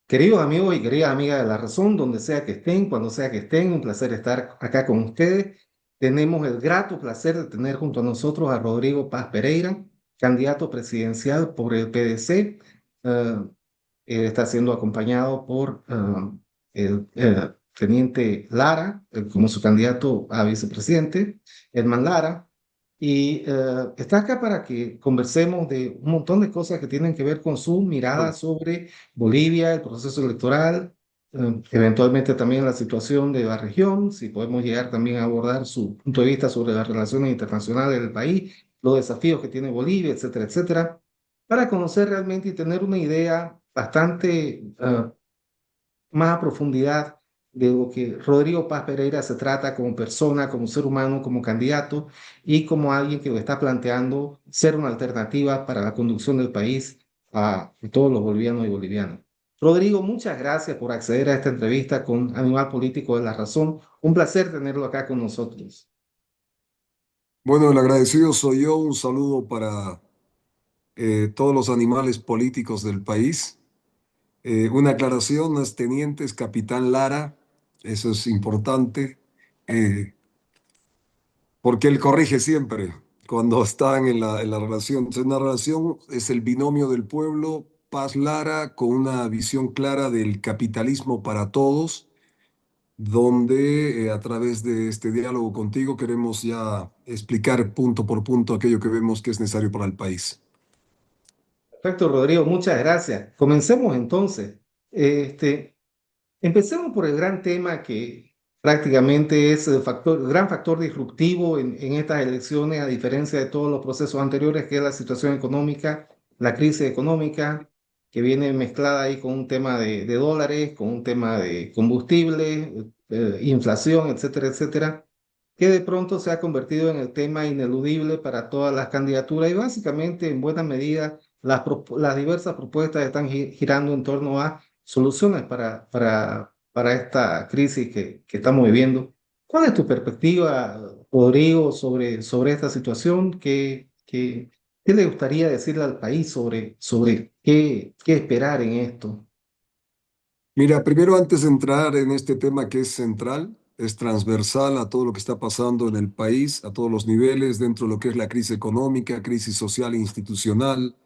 Queridos amigos y queridas amigas de La Razón, donde sea que estén, cuando sea que estén, un placer estar acá con ustedes. Tenemos el grato placer de tener junto a nosotros a Rodrigo Paz Pereira, candidato presidencial por el PDC. Eh, Él está siendo acompañado por el teniente Lara, como su candidato a vicepresidente, Edman Lara. Y está acá para que conversemos de un montón de cosas que tienen que ver con su mirada sobre Bolivia, el proceso electoral, eventualmente también la situación de la región, si podemos llegar también a abordar su punto de vista sobre las relaciones internacionales del país, los desafíos que tiene Bolivia, etcétera, etcétera, para conocer realmente y tener una idea bastante más a profundidad de lo que Rodrigo Paz Pereira se trata como persona, como ser humano, como candidato y como alguien que lo está planteando ser una alternativa para la conducción del país a todos los bolivianos y bolivianas. Rodrigo, muchas gracias por acceder a esta entrevista con Animal Político de la Razón. Un placer tenerlo acá con nosotros. Bueno, el agradecido soy yo. Un saludo para todos los animales políticos del país. Una aclaración, no es teniente, es capitán Lara. Eso es importante, eh, porque él corrige siempre cuando están en la relación. Entonces, una relación es el binomio del pueblo, Paz Lara, con una visión clara del capitalismo para todos, donde a través de este diálogo contigo queremos ya explicar punto por punto aquello que vemos que es necesario para el país. Perfecto, Rodrigo, muchas gracias. Comencemos entonces. Este, Empecemos por el gran tema que prácticamente es el gran factor disruptivo en estas elecciones, a diferencia de todos los procesos anteriores, que es la situación económica, la crisis económica, que viene mezclada ahí con un tema de dólares, con un tema de combustible, inflación, etcétera, etcétera, que de pronto se ha convertido en el tema ineludible para todas las candidaturas y básicamente en buena medida las diversas propuestas están girando en torno a soluciones para esta crisis que estamos viviendo. ¿Cuál es tu perspectiva, Rodrigo, sobre esta situación? ¿Qué le gustaría decirle al país sobre qué esperar en esto? Mira, primero antes de entrar en este tema que es central, es transversal a todo lo que está pasando en el país, a todos los niveles, dentro de lo que es la crisis económica, crisis social e institucional,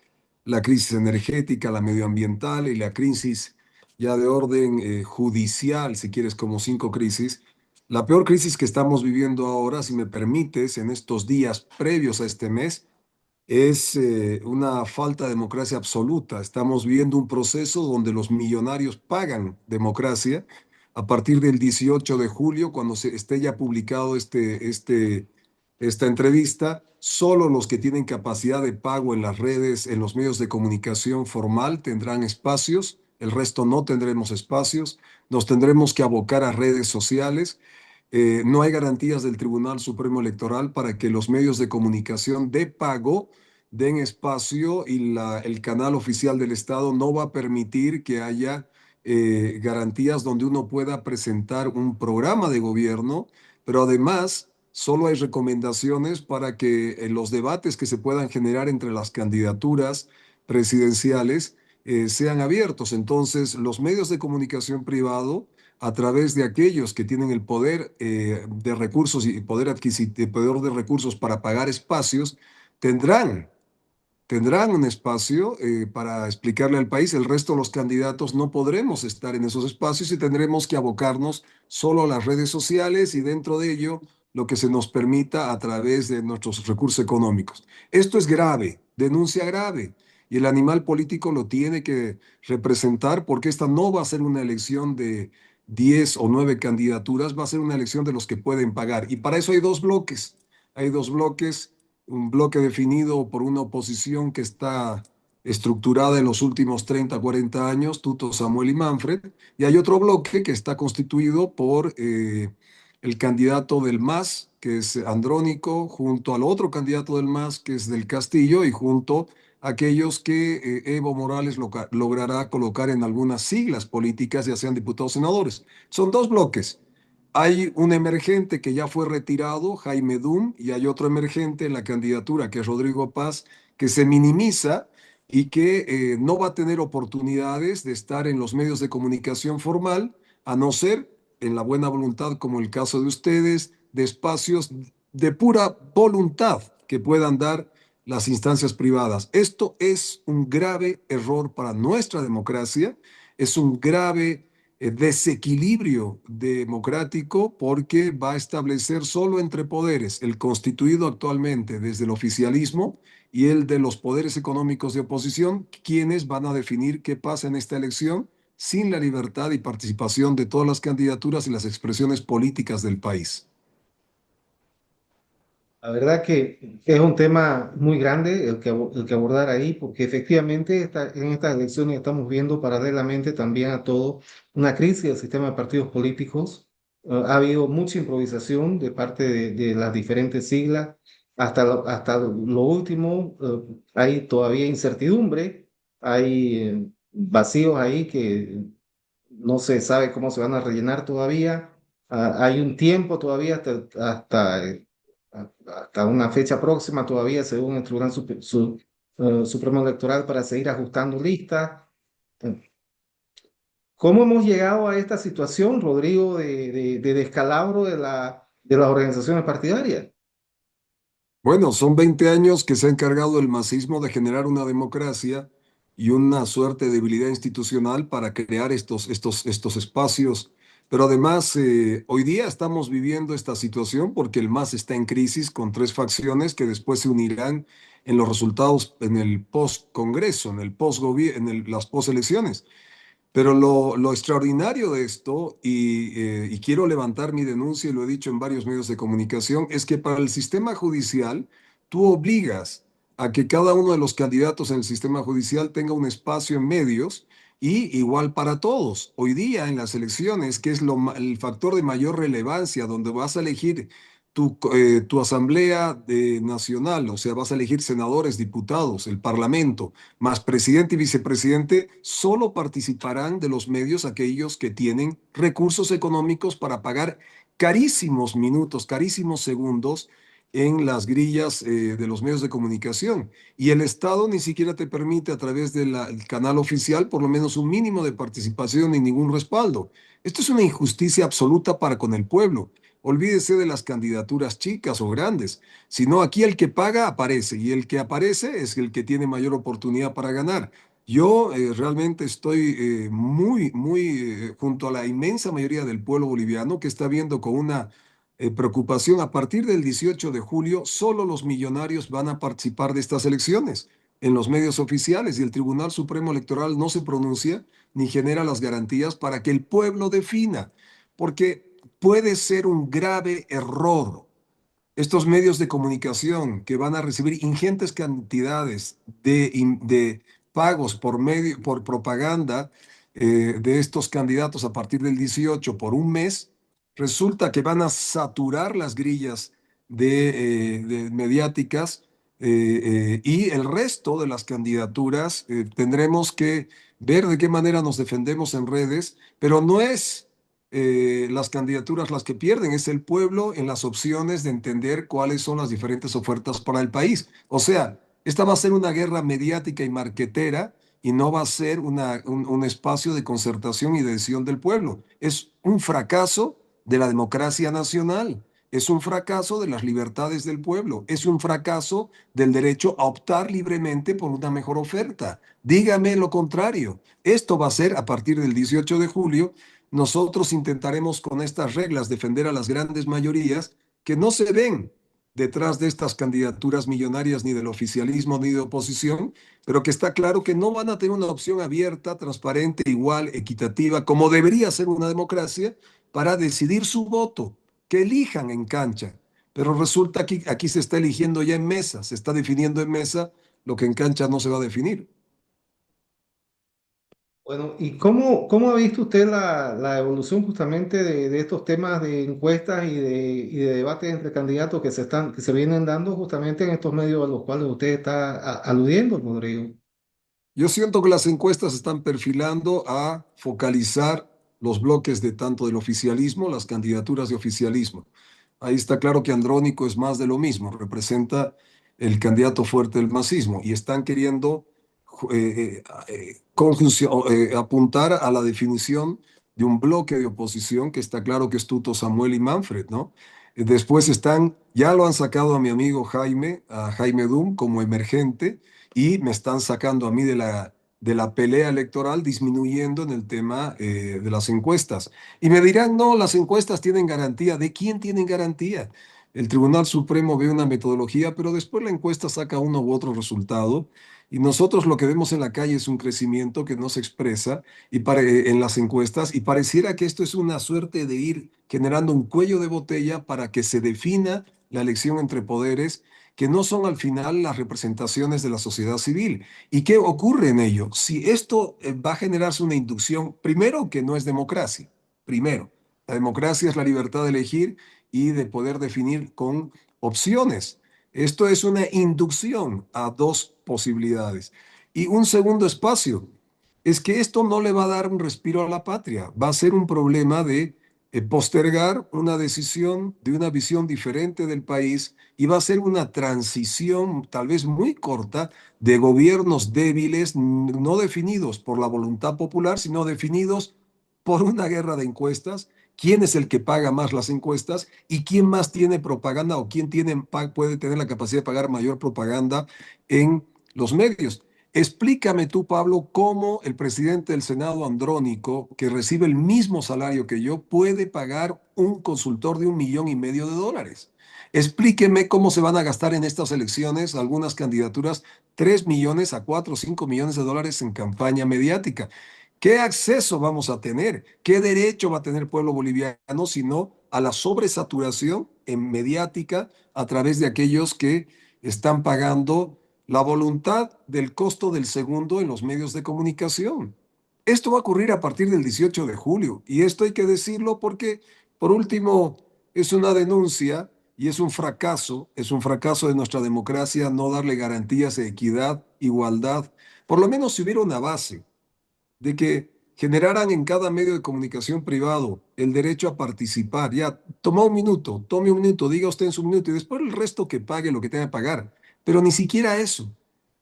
la crisis energética, la medioambiental y la crisis ya de orden judicial, si quieres, como cinco crisis. La peor crisis que estamos viviendo ahora, si me permites, en estos días previos a este mes, es una falta de democracia absoluta. Estamos viendo un proceso donde los millonarios pagan democracia a partir del 18 de julio, cuando se esté ya publicado esta entrevista. Solo los que tienen capacidad de pago en las redes, en los medios de comunicación formal, tendrán espacios. El resto no tendremos espacios. Nos tendremos que abocar a redes sociales. No hay garantías del Tribunal Supremo Electoral para que los medios de comunicación de pago den espacio y el canal oficial del Estado no va a permitir que haya garantías donde uno pueda presentar un programa de gobierno, pero además solo hay recomendaciones para que los debates que se puedan generar entre las candidaturas presidenciales sean abiertos. Entonces, los medios de comunicación privado a través de aquellos que tienen el poder de recursos y poder adquisitivo, poder de recursos para pagar espacios, tendrán, tendrán un espacio para explicarle al país. El resto de los candidatos no podremos estar en esos espacios y tendremos que abocarnos solo a las redes sociales y dentro de ello lo que se nos permita a través de nuestros recursos económicos. Esto es grave, denuncia grave. Y el animal político lo tiene que representar porque esta no va a ser una elección de 10 o 9 candidaturas, va a ser una elección de los que pueden pagar. Y para eso hay dos bloques. Hay dos bloques, un bloque definido por una oposición que está estructurada en los últimos 30, 40 años, Tuto, Samuel y Manfred, y hay otro bloque que está constituido por el candidato del MAS, que es Andrónico, junto al otro candidato del MAS, que es del Castillo, y junto a aquellos que Evo Morales logrará colocar en algunas siglas políticas, ya sean diputados o senadores. Son dos bloques. Hay un emergente que ya fue retirado, Jaime Dum, y hay otro emergente en la candidatura, que es Rodrigo Paz, que se minimiza y que no va a tener oportunidades de estar en los medios de comunicación formal, a no ser en la buena voluntad, como el caso de ustedes, de espacios de pura voluntad que puedan dar las instancias privadas. Esto es un grave error para nuestra democracia, es un grave desequilibrio democrático porque va a establecer solo entre poderes, el constituido actualmente desde el oficialismo y el de los poderes económicos de oposición, quienes van a definir qué pasa en esta elección sin la libertad y participación de todas las candidaturas y las expresiones políticas del país. La verdad que es un tema muy grande el que abordar ahí, porque efectivamente en estas elecciones estamos viendo paralelamente también a todo una crisis del sistema de partidos políticos. Ha habido mucha improvisación de parte de las diferentes siglas. Hasta lo último, hay todavía incertidumbre, hay vacíos ahí que no se sabe cómo se van a rellenar todavía. Hay un tiempo todavía hasta una fecha próxima todavía, según el Tribunal Supremo Electoral, para seguir ajustando listas. ¿Cómo hemos llegado a esta situación, Rodrigo, de descalabro de las organizaciones partidarias? Bueno, son 20 años que se ha encargado el masismo de generar una democracia y una suerte de debilidad institucional para crear estos espacios. Pero además, hoy día estamos viviendo esta situación porque el MAS está en crisis con tres facciones que después se unirán en los resultados en el post-congreso, en el post-gobierno, las post-elecciones. Pero lo extraordinario de esto, y quiero levantar mi denuncia, y lo he dicho en varios medios de comunicación, es que para el sistema judicial tú obligas a que cada uno de los candidatos en el sistema judicial tenga un espacio en medios y igual para todos. Hoy día en las elecciones, que es el factor de mayor relevancia, donde vas a elegir tu asamblea nacional, o sea, vas a elegir senadores, diputados, el parlamento más presidente y vicepresidente, solo participarán de los medios aquellos que tienen recursos económicos para pagar carísimos minutos, carísimos segundos en las grillas de los medios de comunicación. Y el Estado ni siquiera te permite a través del canal oficial por lo menos un mínimo de participación y ningún respaldo. Esto es una injusticia absoluta para con el pueblo. Olvídese de las candidaturas chicas o grandes. Sino aquí el que paga aparece y el que aparece es el que tiene mayor oportunidad para ganar. Yo realmente estoy muy junto a la inmensa mayoría del pueblo boliviano que está viendo con una preocupación. A partir del 18 de julio, solo los millonarios van a participar de estas elecciones en los medios oficiales y el Tribunal Supremo Electoral no se pronuncia ni genera las garantías para que el pueblo defina, porque puede ser un grave error estos medios de comunicación que van a recibir ingentes cantidades de pagos por por propaganda de estos candidatos a partir del 18 por un mes, resulta que van a saturar las grillas de mediáticas y el resto de las candidaturas tendremos que ver de qué manera nos defendemos en redes, pero no es las candidaturas las que pierden, es el pueblo en las opciones de entender cuáles son las diferentes ofertas para el país. O sea, esta va a ser una guerra mediática y marquetera y no va a ser un espacio de concertación y de decisión del pueblo. Es un fracaso de la democracia nacional. Es un fracaso de las libertades del pueblo. Es un fracaso del derecho a optar libremente por una mejor oferta. Dígame lo contrario. Esto va a ser a partir del 18 de julio nosotros intentaremos con estas reglas defender a las grandes mayorías que no se ven detrás de estas candidaturas millonarias ni del oficialismo ni de oposición, pero que está claro que no van a tener una opción abierta, transparente, igual, equitativa, como debería ser una democracia, para decidir su voto, que elijan en cancha. Pero resulta que aquí se está eligiendo ya en mesa, se está definiendo en mesa lo que en cancha no se va a definir. Bueno, ¿y cómo ha visto usted la evolución justamente de estos temas de encuestas y de debates entre candidatos que se vienen dando justamente en estos medios a los cuales usted está aludiendo, Rodrigo? Yo siento que las encuestas están perfilando a focalizar los bloques de tanto del oficialismo, las candidaturas de oficialismo. Ahí está claro que Andrónico es más de lo mismo, representa el candidato fuerte del masismo y están queriendo apuntar a la definición de un bloque de oposición que está claro que es Tuto, Samuel y Manfred, ¿no? Después están, ya lo han sacado a mi amigo Jaime, a Jaime Dum como emergente y me están sacando a mí de la pelea electoral, disminuyendo en el tema de las encuestas. Y me dirán, no, las encuestas tienen garantía. ¿De quién tienen garantía? El Tribunal Supremo ve una metodología, pero después la encuesta saca uno u otro resultado. Y nosotros lo que vemos en la calle es un crecimiento que no se expresa en las encuestas y pareciera que esto es una suerte de ir generando un cuello de botella para que se defina la elección entre poderes que no son al final las representaciones de la sociedad civil. ¿Y qué ocurre en ello? Si esto va a generarse una inducción, primero que no es democracia, primero, la democracia es la libertad de elegir y de poder definir con opciones. Esto es una inducción a dos posibilidades. Y un segundo espacio, es que esto no le va a dar un respiro a la patria, va a ser un problema de postergar una decisión de una visión diferente del país y va a ser una transición tal vez muy corta de gobiernos débiles, no definidos por la voluntad popular, sino definidos por una guerra de encuestas. ¿Quién es el que paga más las encuestas y quién más tiene propaganda o quién puede tener la capacidad de pagar mayor propaganda en los medios? Explícame tú, Pablo, cómo el presidente del Senado Andrónico, que recibe el mismo salario que yo, puede pagar un consultor de $1,500,000. Explíqueme cómo se van a gastar en estas elecciones algunas candidaturas 3 millones a 4 o 5 millones de dólares en campaña mediática. ¿Qué acceso vamos a tener? ¿Qué derecho va a tener el pueblo boliviano sino a la sobresaturación en mediática a través de aquellos que están pagando la voluntad del costo del segundo en los medios de comunicación? Esto va a ocurrir a partir del 18 de julio y esto hay que decirlo porque, por último, es una denuncia y es un fracaso de nuestra democracia no darle garantías de equidad, igualdad, por lo menos si hubiera una base de que generaran en cada medio de comunicación privado el derecho a participar. Ya, tome un minuto, diga usted en su minuto y después el resto que pague lo que tenga que pagar. Pero ni siquiera eso.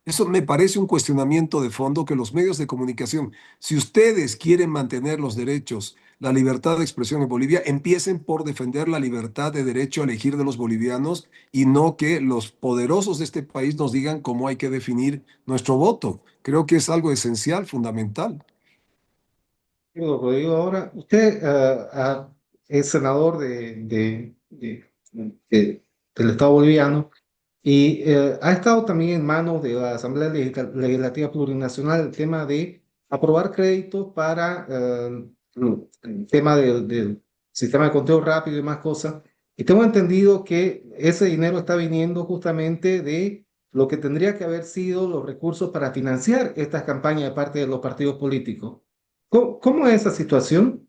Eso me parece un cuestionamiento de fondo que los medios de comunicación, si ustedes quieren mantener los derechos, la libertad de expresión en Bolivia, empiecen por defender la libertad de derecho a elegir de los bolivianos y no que los poderosos de este país nos digan cómo hay que definir nuestro voto. Creo que es algo esencial, fundamental. Lo que digo ahora, usted es senador del Estado boliviano y ha estado también en manos de la Asamblea Legislativa Plurinacional el tema de aprobar créditos para el tema del sistema de conteo rápido y más cosas. Y tengo entendido que ese dinero está viniendo justamente de lo que tendría que haber sido los recursos para financiar estas campañas de parte de los partidos políticos. ¿Cómo es esa situación?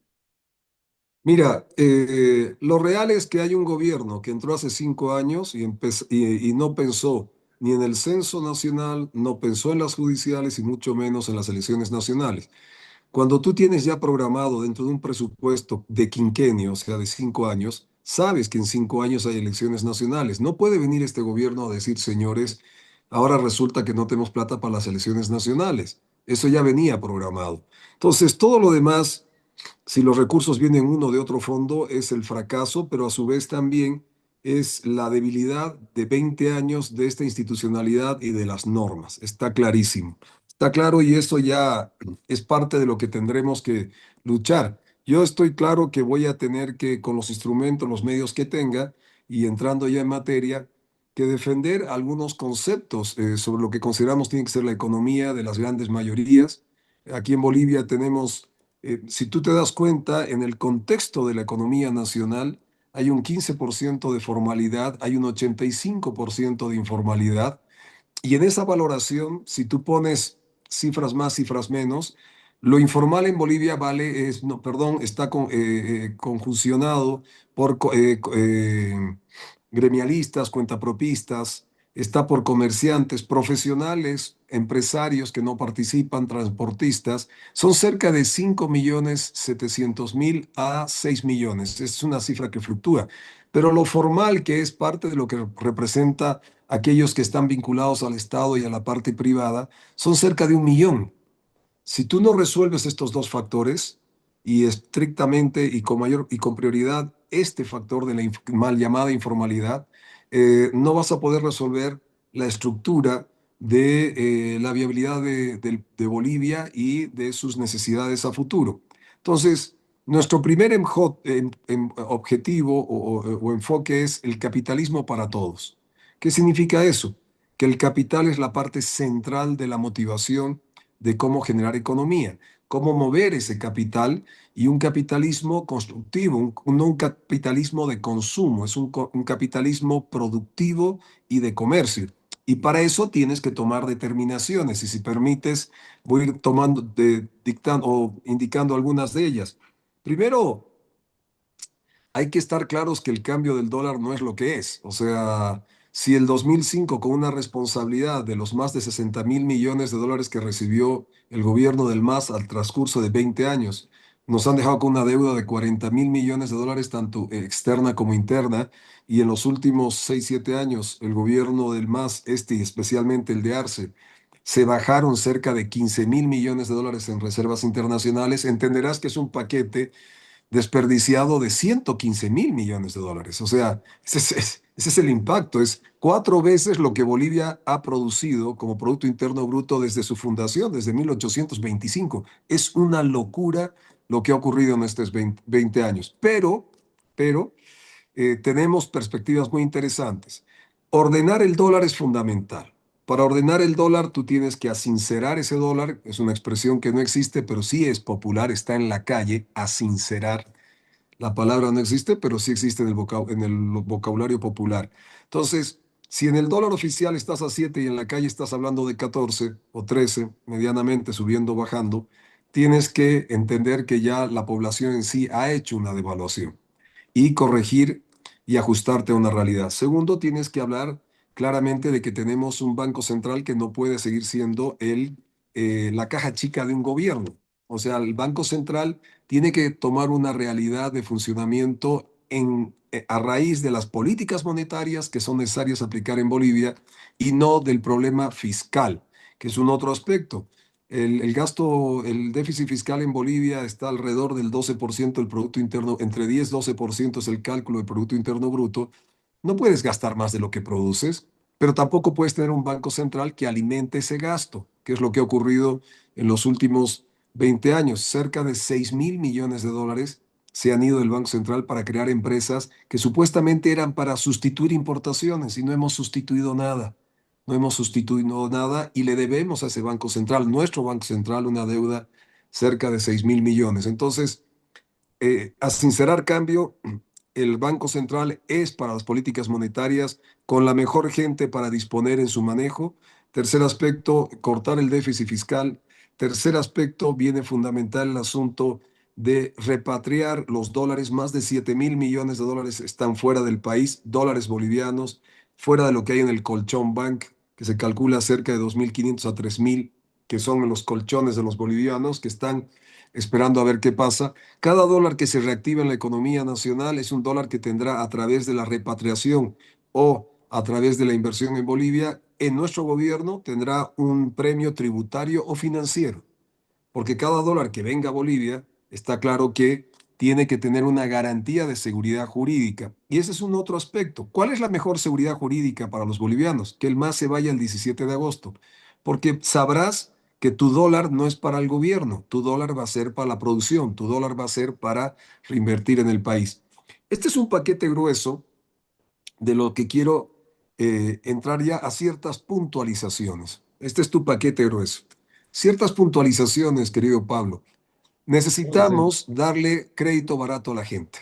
Mira, lo real es que hay un gobierno que entró hace 5 años y no pensó ni en el censo nacional, no pensó en las judiciales y mucho menos en las elecciones nacionales. Cuando tú tienes ya programado dentro de un presupuesto de quinquenio, o sea, de 5 años, sabes que en 5 años hay elecciones nacionales. No puede venir este gobierno a decir, señores, ahora resulta que no tenemos plata para las elecciones nacionales. Eso ya venía programado. Entonces, todo lo demás, si los recursos vienen uno de otro fondo, es el fracaso, pero a su vez también es la debilidad de 20 años de esta institucionalidad y de las normas. Está clarísimo. Está claro y eso ya es parte de lo que tendremos que luchar. Yo estoy claro que voy a tener que, con los instrumentos, los medios que tenga, y entrando ya en materia, que defender algunos conceptos sobre lo que consideramos tiene que ser la economía de las grandes mayorías. Aquí en Bolivia tenemos si tú te das cuenta, en el contexto de la economía nacional hay un 15% de formalidad, hay un 85% de informalidad, y en esa valoración, si tú pones cifras más, cifras menos, lo informal en Bolivia no, perdón, está conjuncionado por gremialistas, cuentapropistas, está por comerciantes, profesionales, empresarios que no participan, transportistas. Son cerca de 5,700,000 a 6 millones. Es una cifra que fluctúa. Pero lo formal, que es parte de lo que representa aquellos que están vinculados al Estado y a la parte privada, son cerca de 1 millón. Si tú no resuelves estos dos factores, y estrictamente y con mayor y con prioridad este factor de la mal llamada informalidad, no vas a poder resolver la estructura de la viabilidad de Bolivia y de sus necesidades a futuro. Entonces, nuestro primer objetivo o enfoque es el capitalismo para todos. ¿Qué significa eso? Que el capital es la parte central de la motivación de cómo generar economía, cómo mover ese capital y un capitalismo constructivo, no un capitalismo de consumo, es un capitalismo productivo y de comercio. Y para eso tienes que tomar determinaciones y si permites voy a ir tomando, dictando o indicando algunas de ellas. Primero, hay que estar claros que el cambio del dólar no es lo que es. O sea, si el 2005 con una responsabilidad de los más de 60.000 millones de dólares que recibió el gobierno del MAS al transcurso de 20 años, nos han dejado con una deuda de 40.000 millones de dólares, tanto externa como interna, y en los últimos 6 7 años, el gobierno del MAS, y especialmente el de Arce, se bajaron cerca de 15.000 millones de dólares en reservas internacionales, entenderás que es un paquete desperdiciado de 115.000 millones de dólares. O sea, ese es el impacto. Es 4 veces lo que Bolivia ha producido como Producto Interno Bruto desde su fundación, desde 1825. Es una locura lo que ha ocurrido en estos 20 años. Pero tenemos perspectivas muy interesantes. Ordenar el dólar es fundamental. Para ordenar el dólar, tú tienes que asincerar ese dólar. Es una expresión que no existe, pero sí es popular, está en la calle, asincerar. La palabra no existe, pero sí existe en el vocabulario popular. Entonces, si en el dólar oficial estás a 7 y en la calle estás hablando de 14 o 13, medianamente subiendo o bajando, tienes que entender que ya la población en sí ha hecho una devaluación y corregir y ajustarte a una realidad. Segundo, tienes que hablar claramente de que tenemos un banco central que no puede seguir siendo la caja chica de un gobierno. O sea, el Banco Central tiene que tomar una realidad de funcionamiento a raíz de las políticas monetarias que son necesarias aplicar en Bolivia y no del problema fiscal, que es un otro aspecto. El gasto, el déficit fiscal en Bolivia está alrededor del 12% del Producto Interno, entre 10 y 12% es el cálculo del Producto Interno Bruto. No puedes gastar más de lo que produces, pero tampoco puedes tener un banco central que alimente ese gasto, que es lo que ha ocurrido en los últimos 20 años. Cerca de 6.000 millones de dólares se han ido del Banco Central para crear empresas que supuestamente eran para sustituir importaciones y no hemos sustituido nada. No hemos sustituido nada y le debemos a ese Banco Central, nuestro Banco Central, una deuda cerca de 6.000 millones. Entonces, a sincerar cambio, el Banco Central es para las políticas monetarias con la mejor gente para disponer en su manejo. Tercer aspecto, cortar el déficit fiscal. Tercer aspecto, viene fundamental el asunto de repatriar los dólares. Más de 7.000 millones de dólares están fuera del país, dólares bolivianos, fuera de lo que hay en el colchón bank, que se calcula cerca de 2.500 a 3.000, que son los colchones de los bolivianos, que están esperando a ver qué pasa. Cada dólar que se reactiva en la economía nacional es un dólar que tendrá a través de la repatriación o a través de la inversión en Bolivia, en nuestro gobierno tendrá un premio tributario o financiero, porque cada dólar que venga a Bolivia está claro que tiene que tener una garantía de seguridad jurídica. Y ese es un otro aspecto. ¿Cuál es la mejor seguridad jurídica para los bolivianos? Que el MAS se vaya el 17 de agosto, porque sabrás que tu dólar no es para el gobierno, tu dólar va a ser para la producción, tu dólar va a ser para reinvertir en el país. Este es un paquete grueso de lo que quiero entrar ya a ciertas puntualizaciones. Este es tu paquete grueso. Ciertas puntualizaciones, querido Pablo. Sí, sí. Necesitamos darle crédito barato a la gente.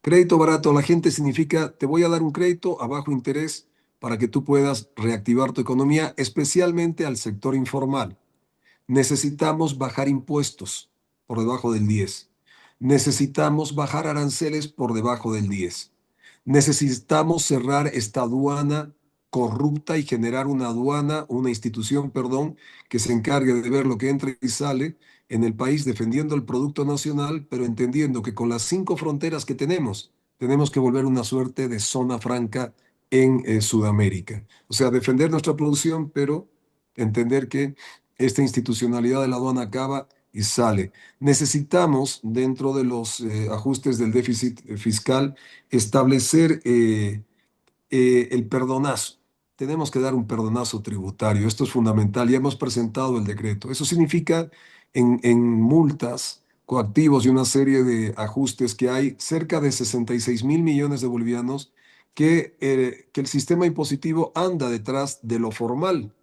Crédito barato a la gente significa, te voy a dar un crédito a bajo interés para que tú puedas reactivar tu economía, especialmente al sector informal. Necesitamos bajar impuestos por debajo del 10. Necesitamos bajar aranceles por debajo del 10. Necesitamos cerrar esta aduana corrupta y generar una aduana, una institución, perdón, que se encargue de ver lo que entra y sale en el país, defendiendo el producto nacional, pero entendiendo que con las 5 fronteras que tenemos que volver una suerte de zona franca en Sudamérica. O sea, defender nuestra producción, pero entender que esta institucionalidad de la aduana acaba y sale. Necesitamos, dentro de los ajustes del déficit fiscal, establecer el perdonazo. Tenemos que dar un perdonazo tributario. Esto es fundamental. Ya hemos presentado el decreto. Eso significa en multas, coactivos y una serie de ajustes que hay cerca de 66.000 millones de bolivianos que el sistema impositivo anda detrás de lo formal,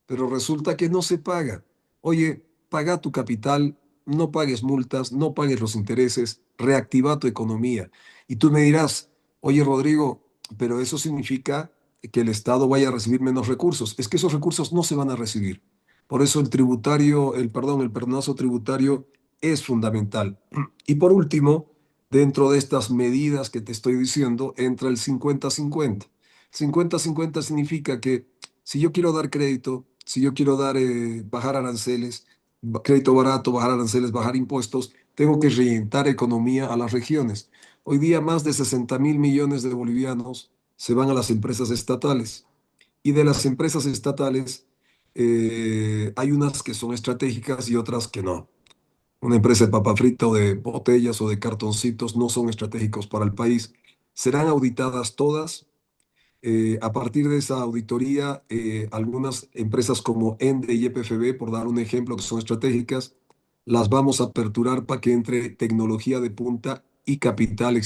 pero resulta que no se paga. Oye, paga tu capital, no pagues multas, no pagues los intereses, reactiva tu economía. Y tú me dirás, oye, Rodrigo, pero eso significa que el Estado vaya a recibir menos recursos. Es que esos recursos no se van a recibir. Por eso el tributario, el perdonazo tributario es fundamental. Y por último, dentro de estas medidas que te estoy diciendo, entra el 50-50. 50-50 significa que si yo quiero dar crédito, si yo quiero dar, bajar aranceles, crédito barato, bajar aranceles, bajar impuestos, tengo que reinyectar economía a las regiones. Hoy día más de 60.000 millones de bolivianos se van a las empresas estatales. Y de las empresas estatales hay unas que son estratégicas y otras que no. Una empresa de papa frita o de botellas o de cartoncitos no son estratégicos para el país. Serán auditadas todas. A partir de esa auditoría, algunas empresas como ENDE y EPFB, por dar un ejemplo, que son estratégicas, las vamos a aperturar para que entre tecnología de punta y capital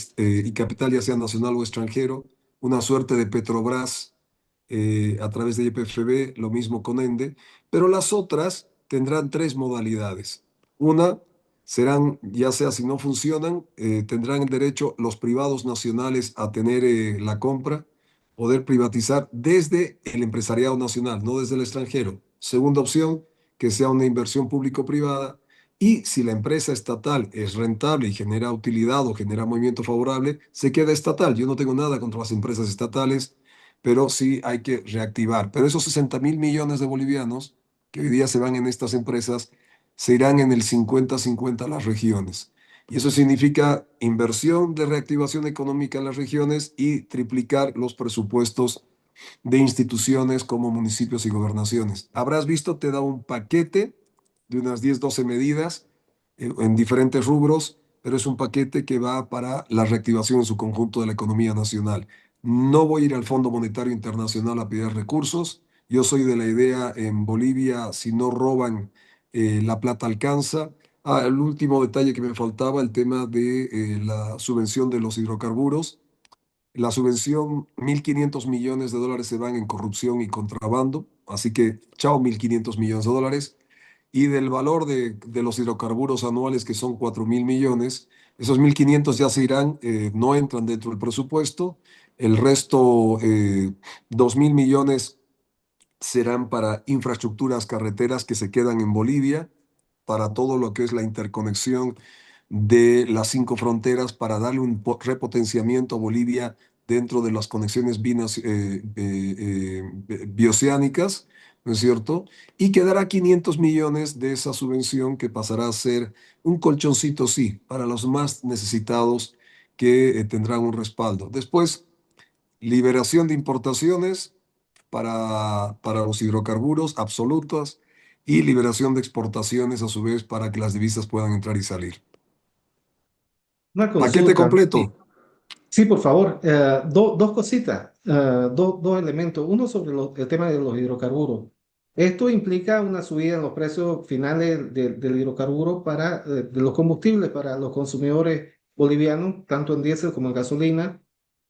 ya sea nacional o extranjero, una suerte de Petrobras a través de YPFB, lo mismo con ENDE, pero las otras tendrán tres modalidades. Una serán, ya sea si no funcionan, tendrán el derecho los privados nacionales a tener la compra, poder privatizar desde el empresariado nacional, no desde el extranjero. Segunda opción, que sea una inversión público-privada. Y si la empresa estatal es rentable y genera utilidad o genera movimiento favorable, se queda estatal. Yo no tengo nada contra las empresas estatales, pero sí hay que reactivar. Pero esos 60.000 millones de bolivianos que hoy día se van en estas empresas, se irán en el 50-50 a las regiones. Y eso significa inversión de reactivación económica en las regiones y triplicar los presupuestos de instituciones como municipios y gobernaciones. Habrás visto, te da un paquete de unas 10-12 medidas en diferentes rubros, pero es un paquete que va para la reactivación en su conjunto de la economía nacional. No voy a ir al Fondo Monetario Internacional a pedir recursos. Yo soy de la idea en Bolivia, si no roban, la plata alcanza. Ah, el último detalle que me faltaba, el tema de la subvención de los hidrocarburos. La subvención, 1.500 millones de dólares se van en corrupción y contrabando, así que chao 1.500 millones de dólares. Y del valor de los hidrocarburos anuales, que son 4.000 millones, esos 1.500 ya se irán, no entran dentro del presupuesto. El resto, 2.000 millones, serán para infraestructuras carreteras que se quedan en Bolivia, para todo lo que es la interconexión de las cinco fronteras, para darle un repotenciamiento a Bolivia dentro de las conexiones bioceánicas, ¿no es cierto? Y quedará 500 millones de esa subvención que pasará a ser un colchoncito, sí, para los más necesitados que tendrán un respaldo. Después, liberación de importaciones para los hidrocarburos absolutas y liberación de exportaciones a su vez para que las divisas puedan entrar y salir. Una Paquete consulta. completo. Sí, por favor. Dos cositas, dos elementos. Uno sobre el tema de los hidrocarburos. Esto implica una subida en los precios finales del hidrocarburo de los combustibles para los consumidores bolivianos, tanto en diésel como en gasolina.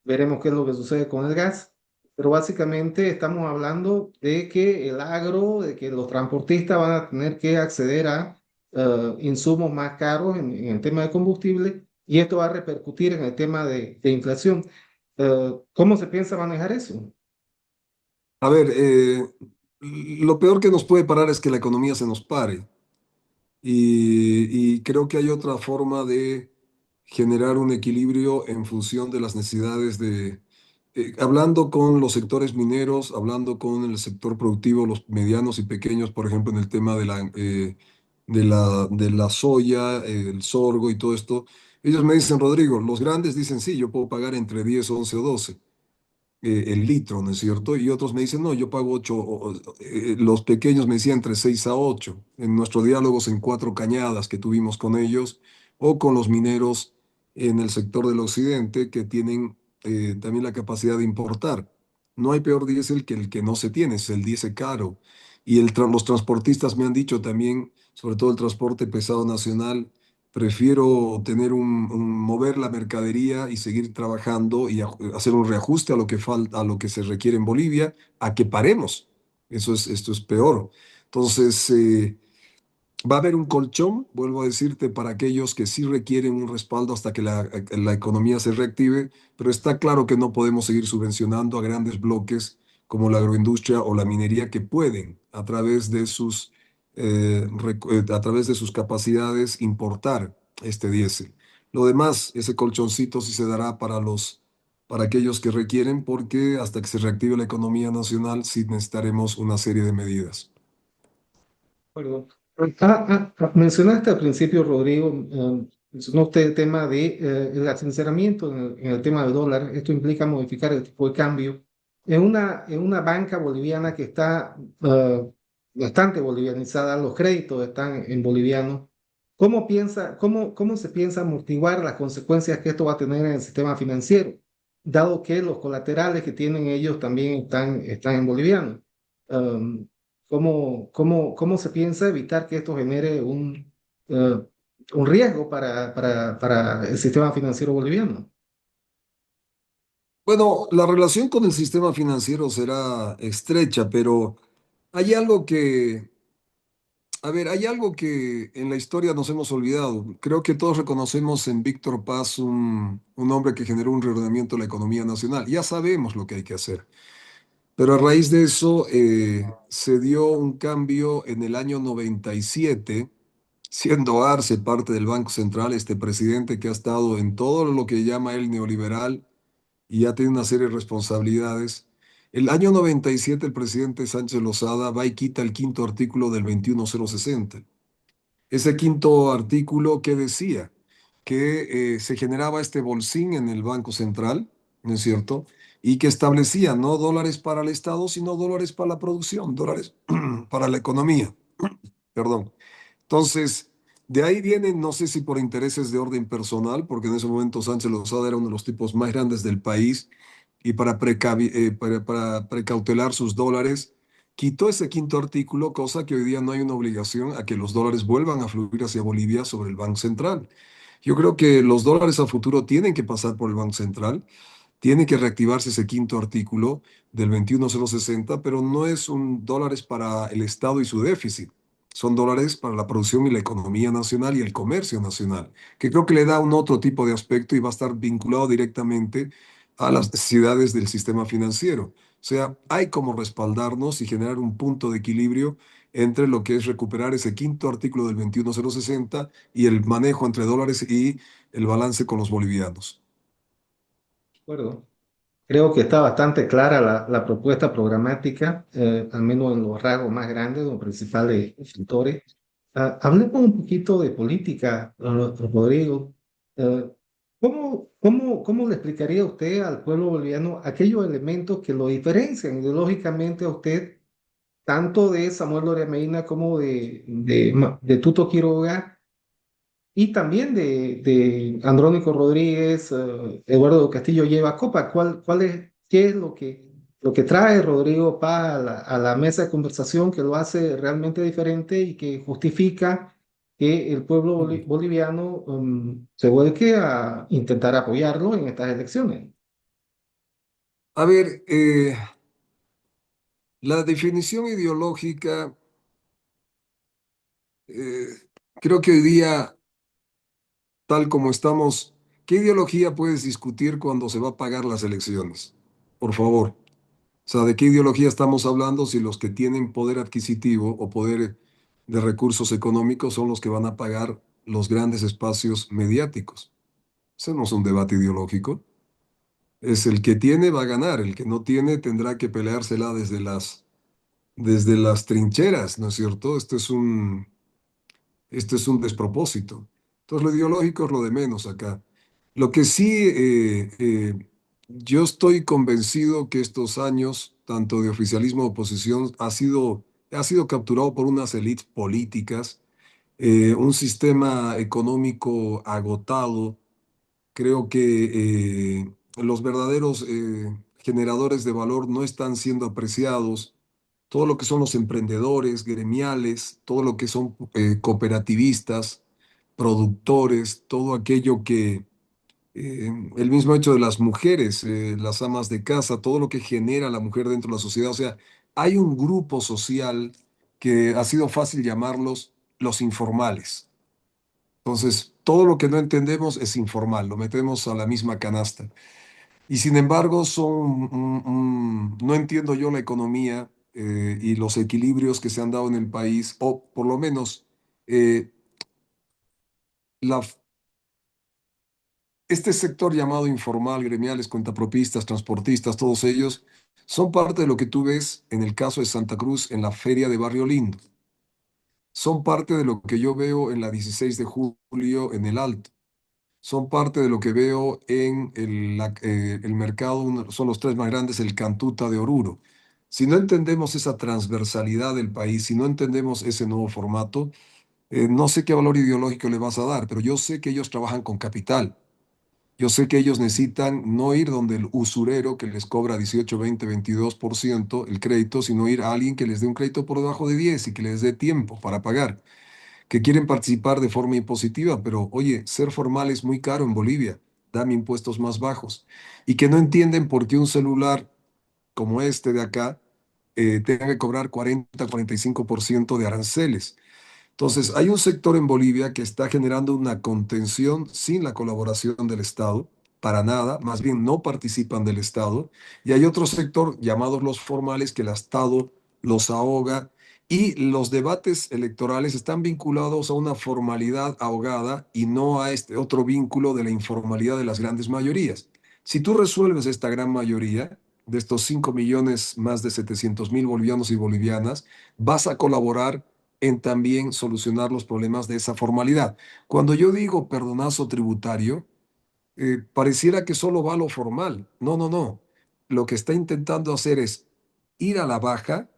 Veremos qué es lo que sucede con el gas. Pero básicamente estamos hablando de que el agro, de que los transportistas van a tener que acceder a insumos más caros en el tema de combustible y esto va a repercutir en el tema de inflación. ¿Cómo se piensa manejar eso? A ver, lo peor que nos puede parar es que la economía se nos pare. Y creo que hay otra forma de generar un equilibrio en función de las necesidades hablando con los sectores mineros, hablando con el sector productivo, los medianos y pequeños, por ejemplo, en el tema de la soya, el sorgo y todo esto. Ellos me dicen, Rodrigo, los grandes dicen, sí, yo puedo pagar entre 10, 11 o 12. el litro, ¿no es cierto? Y otros me dicen, no, yo pago 8, los pequeños me decían entre 6 a 8. En nuestros diálogos en Cuatro Cañadas que tuvimos con ellos, o con los mineros en el sector del occidente que tienen también la capacidad de importar. No hay peor diésel que el que no se tiene, es el diésel caro. Y los transportistas me han dicho también, sobre todo el transporte pesado nacional, prefiero tener mover la mercadería y seguir trabajando y hacer un reajuste a lo que falta, a lo que se requiere en Bolivia, a que paremos. Esto es peor. Entonces, va a haber un colchón, vuelvo a decirte, para aquellos que sí requieren un respaldo hasta que la economía se reactive, pero está claro que no podemos seguir subvencionando a grandes bloques como la agroindustria o la minería que pueden, a través de sus capacidades, importar este diésel. Lo demás, ese colchoncito sí se dará para aquellos que requieren, porque hasta que se reactive la economía nacional sí necesitaremos una serie de medidas. Acuerdo. Mencionaste al principio, Rodrigo, mencionó usted el tema de el sinceramiento en el tema del dólar. Esto implica modificar el tipo de cambio. En una banca boliviana que está bastante bolivianizada, los créditos están en boliviano. ¿Cómo se piensa amortiguar las consecuencias que esto va a tener en el sistema financiero, dado que los colaterales que tienen ellos también están en boliviano? Um, cómo se piensa evitar que esto genere eh, un riesgo para el sistema financiero boliviano? Bueno, la relación con el sistema financiero será estrecha, pero hay algo hay algo que en la historia nos hemos olvidado. Creo que todos reconocemos en Víctor Paz un hombre que generó un reordenamiento de la economía nacional. Ya sabemos lo que hay que hacer, pero a raíz de eso se dio un cambio en el año 97, siendo Arce parte del Banco Central, este presidente que ha estado en todo lo que llama el neoliberal y ya tiene una serie de responsabilidades. El año 97 el presidente Sánchez Lozada va y quita el quinto artículo del 21060. Ese quinto artículo que decía que se generaba este bolsín en el Banco Central, ¿no es cierto? Y que establecía no dólares para el Estado, sino dólares para la producción, dólares para la economía, perdón. Entonces, de ahí vienen, no sé si por intereses de orden personal, porque en ese momento Sánchez Lozada era uno de los tipos más grandes del país, y para precautelar sus dólares, quitó ese quinto artículo, cosa que hoy día no hay una obligación a que los dólares vuelvan a fluir hacia Bolivia sobre el Banco Central. Yo creo que los dólares a futuro tienen que pasar por el Banco Central, tiene que reactivarse ese quinto artículo del 21060, pero no es un dólares para el Estado y su déficit. Son dólares para la producción y la economía nacional y el comercio nacional, que creo que le da un otro tipo de aspecto y va a estar vinculado directamente a las necesidades del sistema financiero. O sea, hay como respaldarnos y generar un punto de equilibrio entre lo que es recuperar ese quinto artículo del 21060 y el manejo entre dólares y el balance con los bolivianos. ¿De acuerdo? Creo que está bastante clara la propuesta programática, al menos en los rasgos más grandes, los principales sectores. Hablemos un poquito de política, Rodrigo. Eh, ¿Cómo le explicaría usted al pueblo boliviano aquellos elementos que lo diferencian ideológicamente a usted, tanto de Samuel Doria Medina como de Tuto Quiroga? Y también de Andrónico Rodríguez, Eduardo Castillo lleva copa. ¿Qué es lo que trae Rodrigo Paz a la mesa de conversación que lo hace realmente diferente y que justifica que el pueblo boliviano se vuelque a intentar apoyarlo en estas elecciones? A ver, la definición ideológica, eh, creo que hoy día, tal como estamos, ¿qué ideología puedes discutir cuando se va a pagar las elecciones? Por favor. O sea, ¿de qué ideología estamos hablando si los que tienen poder adquisitivo o poder de recursos económicos son los que van a pagar los grandes espacios mediáticos? Ese no es un debate ideológico. Es el que tiene va a ganar, el que no tiene tendrá que peleársela desde las trincheras, ¿no es cierto? Esto es un despropósito. Entonces, lo ideológico es lo de menos acá. Lo que sí Yo estoy convencido que estos años, tanto de oficialismo como oposición, ha sido capturado por unas élites políticas, un sistema económico agotado. Creo que los verdaderos generadores de valor no están siendo apreciados. Todo lo que son los emprendedores, gremiales, todo lo que son cooperativistas, productores, todo aquello que el mismo hecho de las mujeres, las amas de casa, todo lo que genera la mujer dentro de la sociedad. O sea, hay un grupo social que ha sido fácil llamarlos los informales. Entonces, todo lo que no entendemos es informal, lo metemos a la misma canasta. Y sin embargo, no entiendo yo la economía y los equilibrios que se han dado en el país, o por lo menos eh, la este sector llamado informal, gremiales, cuentapropistas, transportistas, todos ellos, son parte de lo que tú ves en el caso de Santa Cruz en la Feria de Barrio Lindo. Son parte de lo que yo veo en la 16 de julio en el Alto. Son parte de lo que veo en el mercado, son los tres más grandes, el Cantuta de Oruro. Si no entendemos esa transversalidad del país, si no entendemos ese nuevo formato, no sé qué valor ideológico le vas a dar, pero yo sé que ellos trabajan con capital. Yo sé que ellos necesitan no ir donde el usurero que les cobra 18, 20, 22% el crédito, sino ir a alguien que les dé un crédito por debajo de 10 y que les dé tiempo para pagar, que quieren participar de forma impositiva, pero oye, ser formal es muy caro en Bolivia, dame impuestos más bajos, y que no entienden por qué un celular como este de acá tenga que cobrar 40, 45% de aranceles. Entonces, hay un sector en Bolivia que está generando una contención sin la colaboración del Estado, para nada, más bien no participan del Estado, y hay otro sector llamados los formales que el Estado los ahoga y los debates electorales están vinculados a una formalidad ahogada y no a este otro vínculo de la informalidad de las grandes mayorías. Si tú resuelves esta gran mayoría de estos 5 millones más de 700.000 bolivianos y bolivianas, vas a colaborar en también solucionar los problemas de esa formalidad. Cuando yo digo perdonazo tributario, pareciera que solo va a lo formal. No, no, no. Lo que está intentando hacer es ir a la baja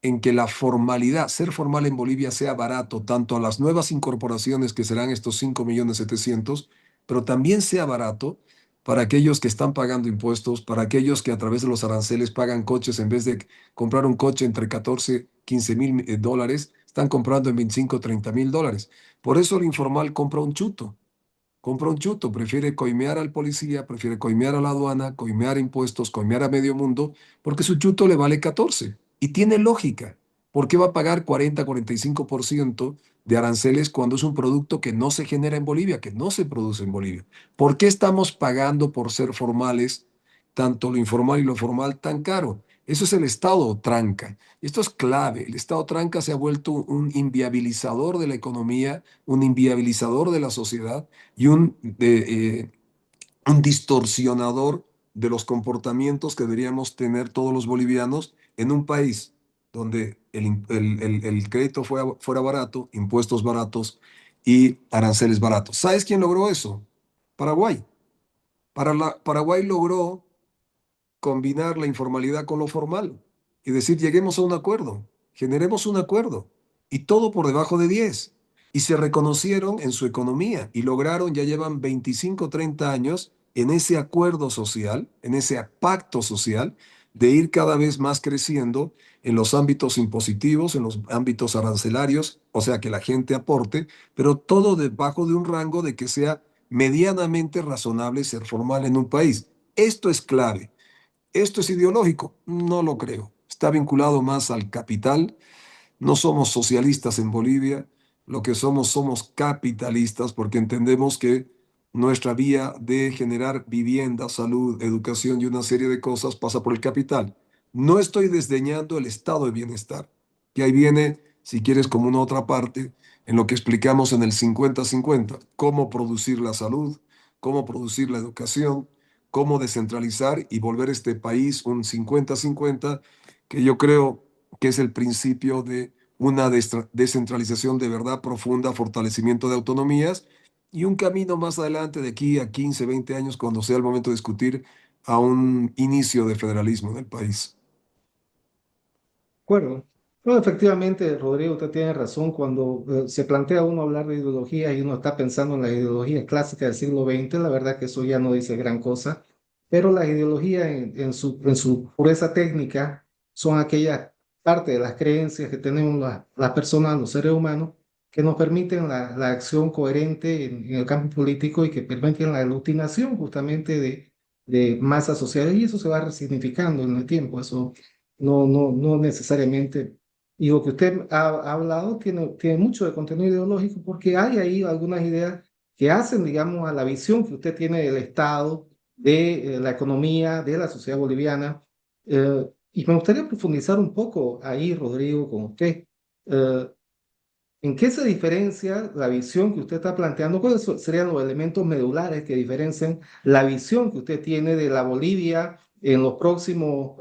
en que la formalidad, ser formal en Bolivia sea barato, tanto a las nuevas incorporaciones que serán estos 5.700.000, pero también sea barato para aquellos que están pagando impuestos, para aquellos que a través de los aranceles pagan coches en vez de comprar un coche entre 14, 15.000 dólares, están comprando en 25, 30.000 dólares. Por eso el informal compra un chuto, prefiere coimear al policía, prefiere coimear a la aduana, coimear impuestos, coimear a medio mundo, porque su chuto le vale 14. Y tiene lógica. ¿Por qué va a pagar 40, 45% de aranceles cuando es un producto que no se genera en Bolivia, que no se produce en Bolivia? ¿Por qué estamos pagando por ser formales, tanto lo informal y lo formal, tan caro? Eso es el Estado tranca. Esto es clave. El Estado tranca se ha vuelto un inviabilizador de la economía, un inviabilizador de la sociedad y un distorsionador de los comportamientos que deberíamos tener todos los bolivianos en un país donde el crédito fuera barato, impuestos baratos y aranceles baratos. ¿Sabes quién logró eso? Paraguay. Paraguay logró combinar la informalidad con lo formal y decir, lleguemos a un acuerdo, generemos un acuerdo, y todo por debajo de 10. Y se reconocieron en su economía y lograron, ya llevan 25, 30 años en ese acuerdo social, en ese pacto social, de ir cada vez más creciendo en los ámbitos impositivos, en los ámbitos arancelarios, o sea, que la gente aporte, pero todo debajo de un rango de que sea medianamente razonable ser formal en un país. Esto es clave. ¿Esto es ideológico? No lo creo. Está vinculado más al capital. No somos socialistas en Bolivia. Lo que somos capitalistas porque entendemos que nuestra vía de generar vivienda, salud, educación y una serie de cosas pasa por el capital. No estoy desdeñando el estado de bienestar, que ahí viene, si quieres, como una otra parte, en lo que explicamos en el 50-50, cómo producir la salud, cómo producir la educación, cómo descentralizar y volver este país un 50-50, que yo creo que es el principio de una descentralización de verdad profunda, fortalecimiento de autonomías y un camino más adelante de aquí a 15, 20 años, cuando sea el momento de discutir a un inicio de federalismo en el país. Acuerdo. No, efectivamente, Rodrigo, usted tiene razón. Cuando se plantea uno hablar de ideología y uno está pensando en la ideología clásica del siglo XX, la verdad que eso ya no dice gran cosa. Pero las ideologías en su pureza técnica son aquellas parte de las creencias que tenemos las personas, los seres humanos, que nos permiten la acción coherente en el campo político y que permiten la aglutinación justamente de masas sociales. Y eso se va resignificando en el tiempo. Eso no necesariamente. Y lo que usted ha hablado tiene mucho de contenido ideológico porque hay ahí algunas ideas que hacen, digamos, a la visión que usted tiene del Estado, de la economía, de la sociedad boliviana. Y me gustaría profundizar un poco ahí, Rodrigo, con usted. Eh, ¿En qué se diferencia la visión que usted está planteando? ¿Cuáles serían los elementos medulares que diferencian la visión que usted tiene de la Bolivia en los próximos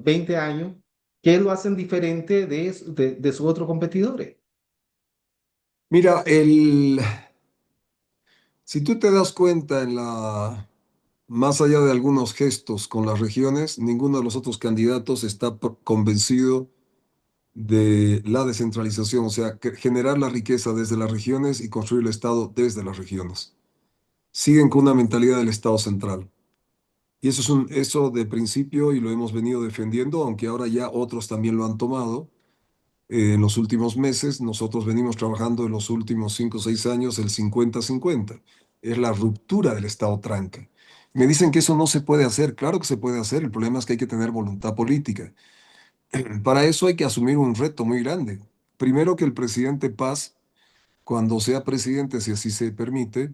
20 años? ¿Qué lo hacen diferente de sus otros competidores? Mira, si tú te das cuenta más allá de algunos gestos con las regiones, ninguno de los otros candidatos está convencido de la descentralización, o sea, generar la riqueza desde las regiones y construir el Estado desde las regiones. Siguen con una mentalidad del Estado central. Y eso de principio y lo hemos venido defendiendo, aunque ahora ya otros también lo han tomado. En los últimos meses, nosotros venimos trabajando en los últimos 5 o 6 años el 50-50. Es la ruptura del Estado tranca. Me dicen que eso no se puede hacer. Claro que se puede hacer. El problema es que hay que tener voluntad política. Para eso hay que asumir un reto muy grande. Primero que el presidente Paz, cuando sea presidente, si así se permite,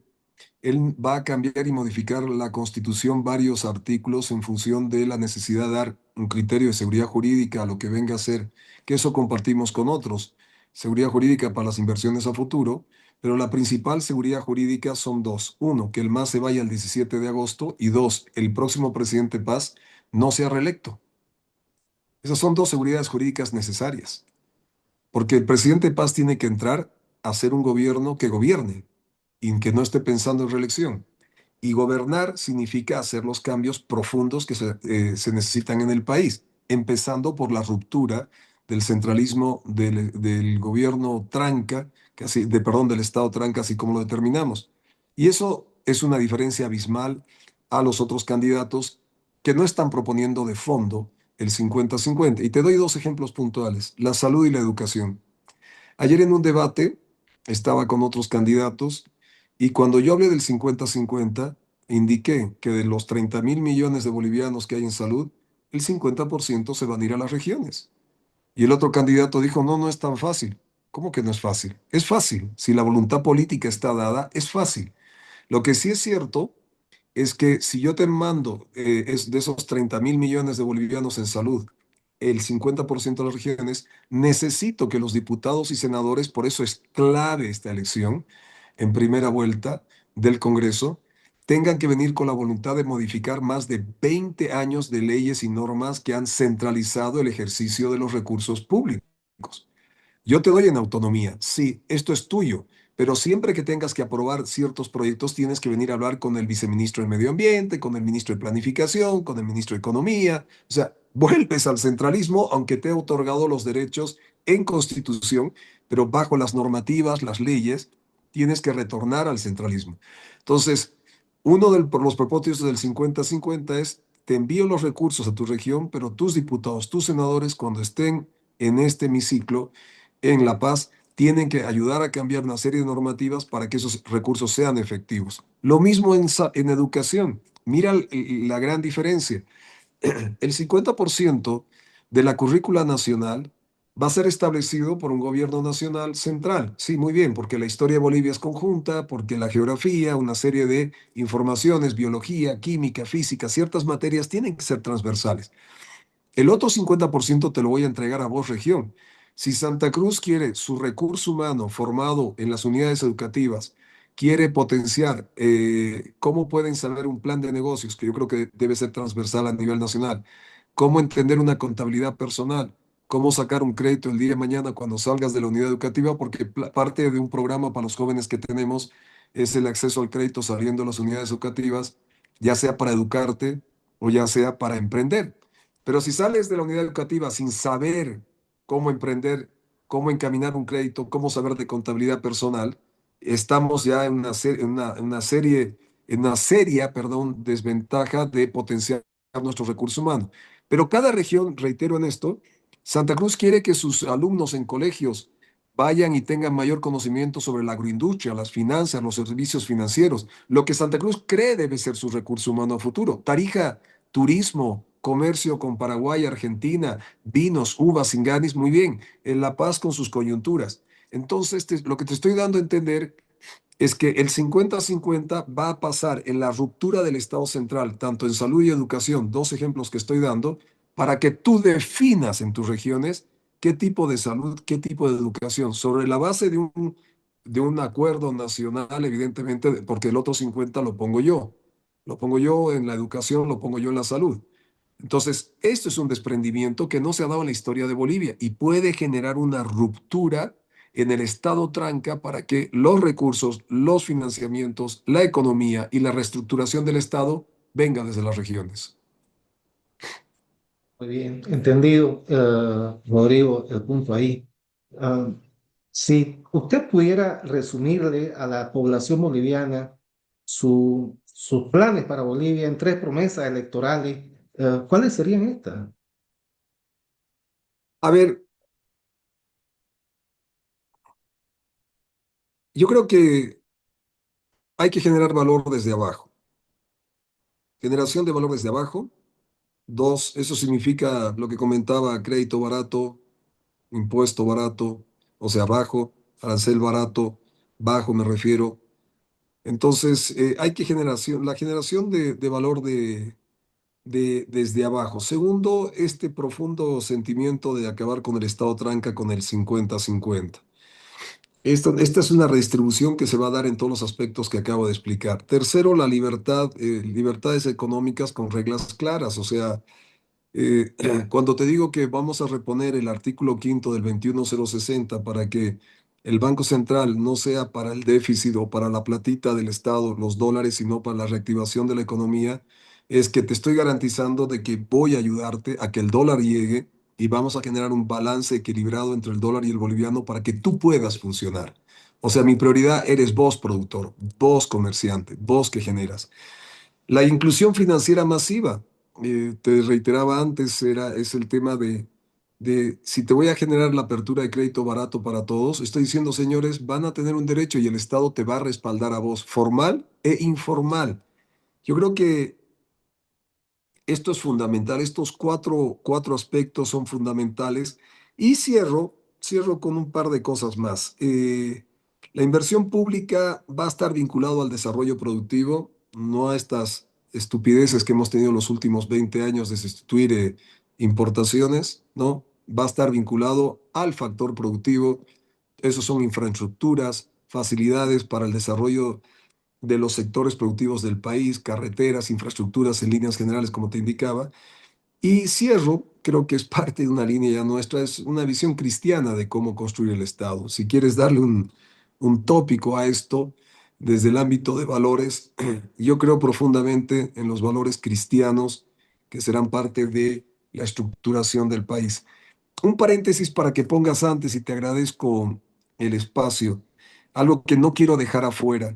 él va a cambiar y modificar la Constitución varios artículos en función de la necesidad de dar un criterio de seguridad jurídica a lo que venga a ser, que eso compartimos con otros. Seguridad jurídica para las inversiones a futuro, pero la principal seguridad jurídica son dos. Uno, que el MAS se vaya el 17 de agosto y dos, el próximo presidente Paz no sea reelecto. Esas son dos seguridades jurídicas necesarias, porque el presidente Paz tiene que entrar a ser un gobierno que gobierne y que no esté pensando en reelección. Y gobernar significa hacer los cambios profundos que se necesitan en el país, empezando por la ruptura del centralismo del gobierno tranca, perdón, del Estado tranca, así como lo determinamos. Y eso es una diferencia abismal a los otros candidatos que no están proponiendo de fondo el 50-50. Y te doy dos ejemplos puntuales, la salud y la educación. Ayer en un debate estaba con otros candidatos y cuando yo hablé del 50-50, indiqué que de los 30.000 millones de bolivianos que hay en salud, el 50% se van a ir a las regiones. Y el otro candidato dijo, no, no es tan fácil. ¿Cómo que no es fácil? Es fácil. Si la voluntad política está dada, es fácil. Lo que sí es cierto es que si yo te mando de esos 30.000 millones de bolivianos en salud, el 50% de las regiones, necesito que los diputados y senadores, por eso es clave esta elección en primera vuelta del Congreso, tengan que venir con la voluntad de modificar más de 20 años de leyes y normas que han centralizado el ejercicio de los recursos públicos. Yo te doy en autonomía, sí, esto es tuyo, pero siempre que tengas que aprobar ciertos proyectos tienes que venir a hablar con el viceministro de Medio Ambiente, con el ministro de Planificación, con el ministro de Economía. O sea, vuelves al centralismo, aunque te he otorgado los derechos en Constitución, pero bajo las normativas, las leyes, tienes que retornar al centralismo. Entonces, por los propósitos del 50-50 es, te envío los recursos a tu región, pero tus diputados, tus senadores, cuando estén en este hemiciclo, en La Paz, tienen que ayudar a cambiar una serie de normativas para que esos recursos sean efectivos. Lo mismo en educación. Mira la gran diferencia. El 50% de la currícula nacional va a ser establecido por un gobierno nacional central. Sí, muy bien, porque la historia de Bolivia es conjunta, porque la geografía, una serie de informaciones, biología, química, física, ciertas materias tienen que ser transversales. El otro 50% te lo voy a entregar a vos, región. Si Santa Cruz quiere su recurso humano formado en las unidades educativas, quiere potenciar cómo pueden saber un plan de negocios, que yo creo que debe ser transversal a nivel nacional, cómo entender una contabilidad personal, cómo sacar un crédito el día de mañana cuando salgas de la unidad educativa, porque parte de un programa para los jóvenes que tenemos es el acceso al crédito saliendo de las unidades educativas, ya sea para educarte o ya sea para emprender. Pero si sales de la unidad educativa sin saber cómo emprender, cómo encaminar un crédito, cómo saber de contabilidad personal, estamos ya en en una seria, perdón, desventaja de potenciar nuestros recursos humanos. Pero cada región, reitero en esto, Santa Cruz quiere que sus alumnos en colegios vayan y tengan mayor conocimiento sobre la agroindustria, las finanzas, los servicios financieros, lo que Santa Cruz cree debe ser su recurso humano a futuro. Tarija, turismo, comercio con Paraguay, Argentina, vinos, uvas, singanis, muy bien. En La Paz con sus coyunturas. Entonces, lo que te estoy dando a entender es que el 50-50 va a pasar en la ruptura del Estado central, tanto en salud y educación, dos ejemplos que estoy dando, para que tú definas en tus regiones qué tipo de salud, qué tipo de educación, sobre la base de un acuerdo nacional, evidentemente, porque el otro 50 lo pongo yo. Lo pongo yo en la educación, lo pongo yo en la salud. Entonces, esto es un desprendimiento que no se ha dado en la historia de Bolivia y puede generar una ruptura en el Estado tranca para que los recursos, los financiamientos, la economía y la reestructuración del Estado vengan desde las regiones. Muy bien, entendido, Rodrigo, el punto ahí. Ah, si usted pudiera resumirle a la población boliviana sus planes para Bolivia en tres promesas electorales, ¿cuáles serían estas? A ver, yo creo que hay que generar valor desde abajo. Generación de valor desde abajo. Dos, eso significa lo que comentaba, crédito barato, impuesto barato, o sea, bajo, arancel barato, bajo me refiero. Entonces, hay que la generación de valor desde abajo. Segundo, este profundo sentimiento de acabar con el Estado tranca con el 50-50. Esta es una redistribución que se va a dar en todos los aspectos que acabo de explicar. Tercero, la libertad, libertades económicas con reglas claras, o sea, eh, cuando te digo que vamos a reponer el artículo quinto del 21060 para que el Banco Central no sea para el déficit o para la platita del Estado, los dólares, sino para la reactivación de la economía, es que te estoy garantizando de que voy a ayudarte a que el dólar llegue y vamos a generar un balance equilibrado entre el dólar y el boliviano para que tú puedas funcionar. O sea, mi prioridad eres vos, productor, vos, comerciante, vos que generas. La inclusión financiera masiva, te reiteraba antes, es el tema de si te voy a generar la apertura de crédito barato para todos, estoy diciendo, señores, van a tener un derecho y el Estado te va a respaldar a vos, formal e informal. Yo creo que esto es fundamental, estos cuatro aspectos son fundamentales. Y cierro con un par de cosas más. La inversión pública va a estar vinculado al desarrollo productivo, no a estas estupideces que hemos tenido en los últimos 20 años de sustituir importaciones, ¿no? Va a estar vinculado al factor productivo. Esos son infraestructuras, facilidades para el desarrollo de los sectores productivos del país, carreteras, infraestructuras en líneas generales, como te indicaba. Y cierro, creo que es parte de una línea ya nuestra, es una visión cristiana de cómo construir el Estado. Si quieres darle un tópico a esto desde el ámbito de valores, yo creo profundamente en los valores cristianos que serán parte de la estructuración del país. Un paréntesis para que pongas antes y te agradezco el espacio. Algo que no quiero dejar afuera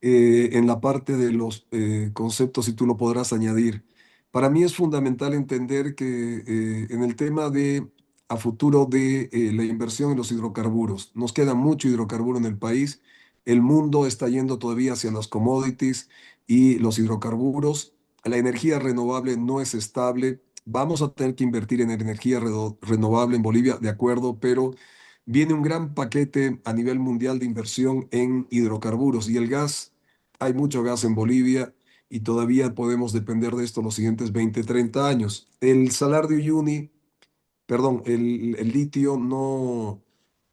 en la parte de los conceptos y tú lo podrás añadir. Para mí es fundamental entender que en el tema de a futuro de la inversión en los hidrocarburos, nos queda mucho hidrocarburo en el país. El mundo está yendo todavía hacia las commodities y los hidrocarburos. La energía renovable no es estable. Vamos a tener que invertir en energía renovable en Bolivia, de acuerdo, pero viene un gran paquete a nivel mundial de inversión en hidrocarburos y el gas. Hay mucho gas en Bolivia y todavía podemos depender de esto los siguientes 20, 30 años. El salar de Uyuni, perdón, el litio no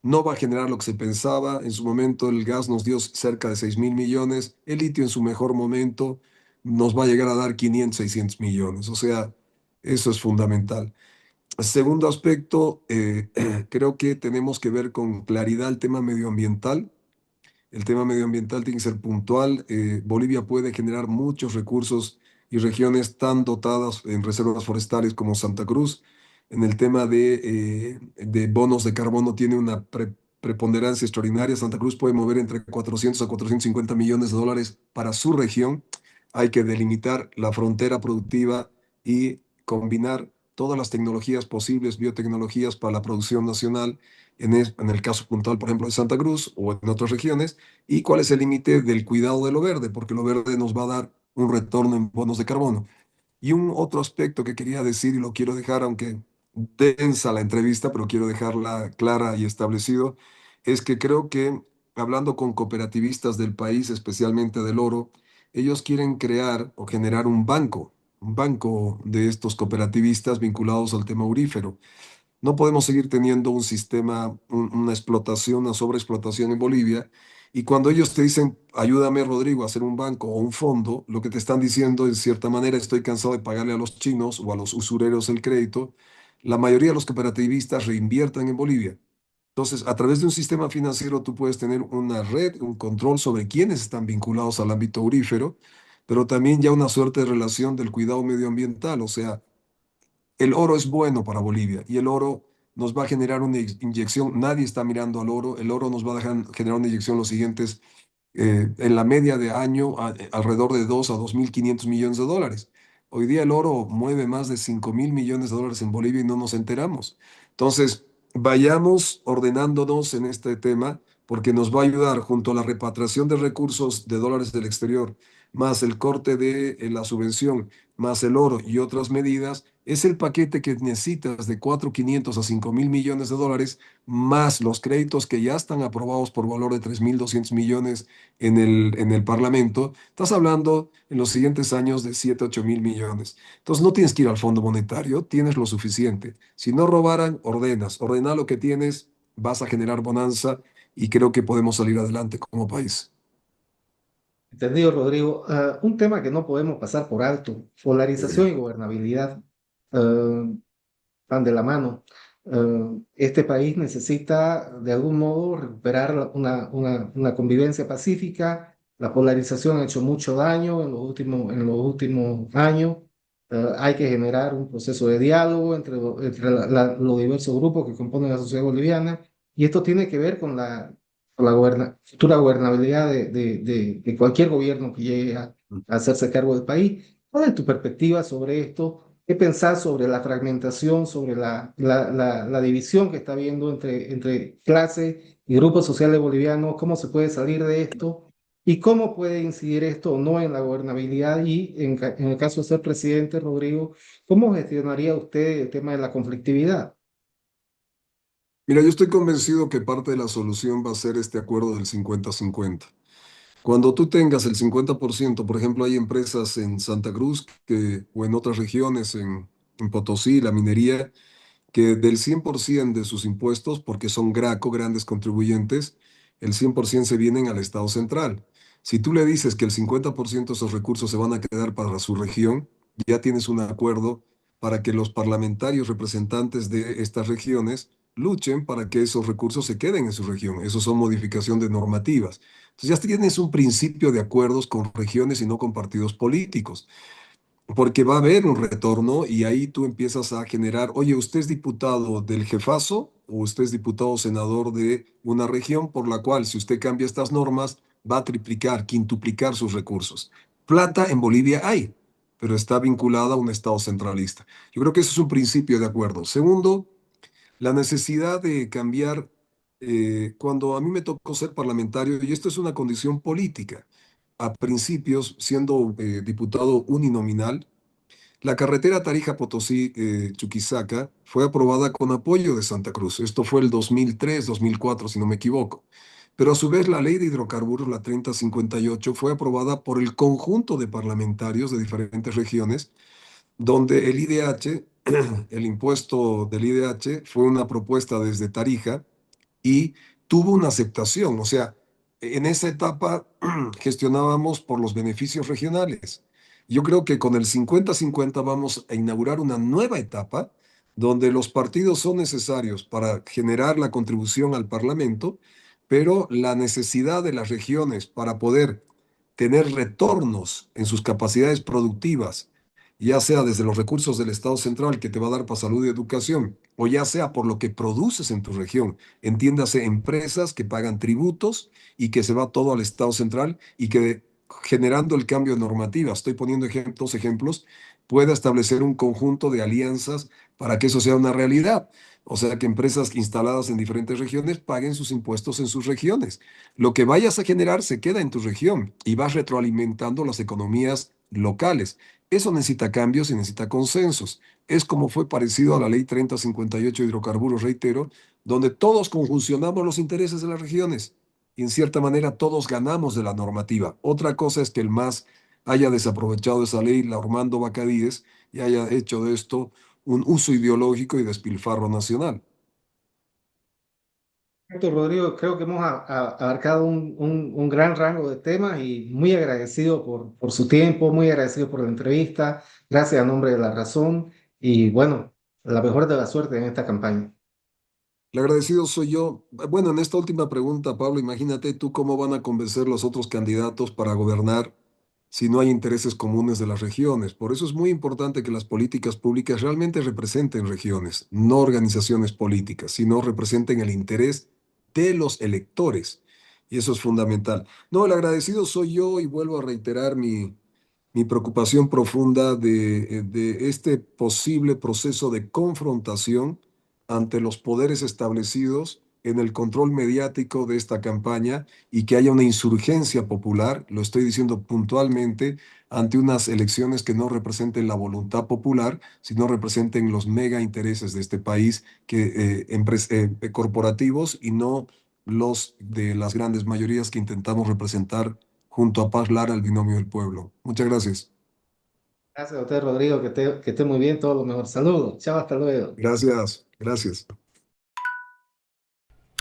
va a generar lo que se pensaba. En su momento el gas nos dio cerca de 6.000 millones. El litio en su mejor momento nos va a llegar a dar 500, 600 millones. O sea, eso es fundamental. Segundo aspecto, creo que tenemos que ver con claridad el tema medioambiental. El tema medioambiental tiene que ser puntual. Bolivia puede generar muchos recursos y regiones tan dotadas en reservas forestales como Santa Cruz. En el tema de bonos de carbono tiene una preponderancia extraordinaria. Santa Cruz puede mover entre 400 a 450 millones de dólares para su región. Hay que delimitar la frontera productiva y combinar todas las tecnologías posibles, biotecnologías para la producción nacional, en el caso puntual, por ejemplo, de Santa Cruz o en otras regiones, y cuál es el límite del cuidado de lo verde, porque lo verde nos va a dar un retorno en bonos de carbono. Y un otro aspecto que quería decir y lo quiero dejar, aunque densa la entrevista, pero quiero dejarla clara y establecido, es que creo que hablando con cooperativistas del país, especialmente del oro, ellos quieren crear o generar un banco de estos cooperativistas vinculados al tema aurífero. No podemos seguir teniendo un sistema, una explotación, una sobreexplotación en Bolivia. Y cuando ellos te dicen, ayúdame, Rodrigo, a hacer un banco o un fondo, lo que te están diciendo, en cierta manera, estoy cansado de pagarle a los chinos o a los usureros el crédito. La mayoría de los cooperativistas reinvierten en Bolivia. Entonces, a través de un sistema financiero, tú puedes tener una red, un control sobre quiénes están vinculados al ámbito aurífero, pero también ya una suerte de relación del cuidado medioambiental. O sea, el oro es bueno para Bolivia y el oro nos va a generar una inyección. Nadie está mirando al oro. El oro nos va a generar una inyección los siguientes, en la media de año, alrededor de 2 a 2.500 millones de dólares. Hoy día el oro mueve más de 5.000 millones de dólares en Bolivia y no nos enteramos. Entonces, vayamos ordenándonos en este tema porque nos va a ayudar junto a la repatriación de recursos de dólares del exterior, más el corte de la subvención, más el oro y otras medidas. Es el paquete que necesitas de 4.500 a 5.000 millones de dólares, más los créditos que ya están aprobados por valor de 3.200 millones en el Parlamento. Estás hablando en los siguientes años de 7 8 mil millones. Entonces no tienes que ir al Fondo Monetario, tienes lo suficiente. Si no robaran, ordenas. Ordena lo que tienes, vas a generar bonanza y creo que podemos salir adelante como país. Entendido, Rodrigo. Un tema que no podemos pasar por alto, polarización y gobernabilidad. Eh, Van de la mano. Este país necesita de algún modo recuperar una convivencia pacífica. La polarización ha hecho mucho daño en los últimos años. Hay que generar un proceso de diálogo entre los diversos grupos que componen la sociedad boliviana y esto tiene que ver con la futura gobernabilidad de cualquier gobierno que llegue a hacerse cargo del país. ¿Cuál es tu perspectiva sobre esto? ¿Qué pensar sobre la fragmentación, sobre la división que está habiendo entre clases y grupos sociales bolivianos? ¿Cómo se puede salir de esto? ¿Y cómo puede incidir esto o no en la gobernabilidad? Y en el caso de ser presidente, Rodrigo, ¿cómo gestionaría usted el tema de la conflictividad? Mira, yo estoy convencido que parte de la solución va a ser este acuerdo del 50-50. Cuando tú tengas el 50%, por ejemplo, hay empresas en Santa Cruz o en otras regiones, en Potosí, la minería, que del 100% de sus impuestos, porque son GRACO, grandes contribuyentes, el 100% se vienen al Estado central. Si tú le dices que el 50% de esos recursos se van a quedar para su región, ya tienes un acuerdo para que los parlamentarios representantes de estas regiones luchen para que esos recursos se queden en su región. Eso son modificación de normativas. Entonces ya tienes un principio de acuerdos con regiones y no con partidos políticos, porque va a haber un retorno y ahí tú empiezas a generar, oye, usted es diputado del jefazo o usted es diputado o senador de una región por la cual si usted cambia estas normas va a triplicar, quintuplicar sus recursos. Plata en Bolivia hay, pero está vinculada a un Estado centralista. Yo creo que eso es un principio de acuerdo. Segundo, la necesidad de cambiar, cuando a mí me tocó ser parlamentario, y esto es una condición política, a principios, siendo diputado uninominal, la carretera Tarija-Potosí-Chuquisaca fue aprobada con apoyo de Santa Cruz. Esto fue el 2003, 2004, si no me equivoco. Pero a su vez la ley de hidrocarburos, la 3058, fue aprobada por el conjunto de parlamentarios de diferentes regiones, donde el IDH, el impuesto del IDH, fue una propuesta desde Tarija y tuvo una aceptación. O sea, en esa etapa gestionábamos por los beneficios regionales. Yo creo que con el 50-50 vamos a inaugurar una nueva etapa donde los partidos son necesarios para generar la contribución al Parlamento, pero la necesidad de las regiones para poder tener retornos en sus capacidades productivas, ya sea desde los recursos del Estado central que te va a dar para salud y educación, o ya sea por lo que produces en tu región. Entiéndase, empresas que pagan tributos y que se va todo al Estado central y que generando el cambio de normativa, estoy poniendo dos ejemplos, pueda establecer un conjunto de alianzas para que eso sea una realidad. O sea, que empresas instaladas en diferentes regiones paguen sus impuestos en sus regiones. Lo que vayas a generar se queda en tu región y vas retroalimentando las economías locales. Eso necesita cambios y necesita consensos. Es como fue parecido a la ley 3058 de hidrocarburos, reitero, donde todos conjuncionamos los intereses de las regiones y en cierta manera todos ganamos de la normativa. Otra cosa es que el MAS haya desaprovechado esa ley, la Ormando Bacadíes, y haya hecho de esto un uso ideológico y despilfarro nacional. Perfecto, Rodrigo, creo que hemos abarcado un gran rango de temas y muy agradecido por su tiempo, muy agradecido por la entrevista. Gracias a nombre de La Razón y bueno, la mejor de la suerte en esta campaña. El agradecido soy yo. Bueno, en esta última pregunta, Pablo, imagínate tú cómo van a convencer los otros candidatos para gobernar si no hay intereses comunes de las regiones. Por eso es muy importante que las políticas públicas realmente representen regiones, no organizaciones políticas, sino representen el interés de los electores. Y eso es fundamental. No, el agradecido soy yo y vuelvo a reiterar mi preocupación profunda de este posible proceso de confrontación ante los poderes establecidos en el control mediático de esta campaña y que haya una insurgencia popular, lo estoy diciendo puntualmente, ante unas elecciones que no representen la voluntad popular, sino representen los mega intereses de este país corporativos y no los de las grandes mayorías que intentamos representar junto a Paz Lara, el binomio del pueblo. Muchas gracias. Gracias a usted, Rodrigo, que esté muy bien, todo lo mejor. Saludos, chao, hasta luego. Gracias, gracias.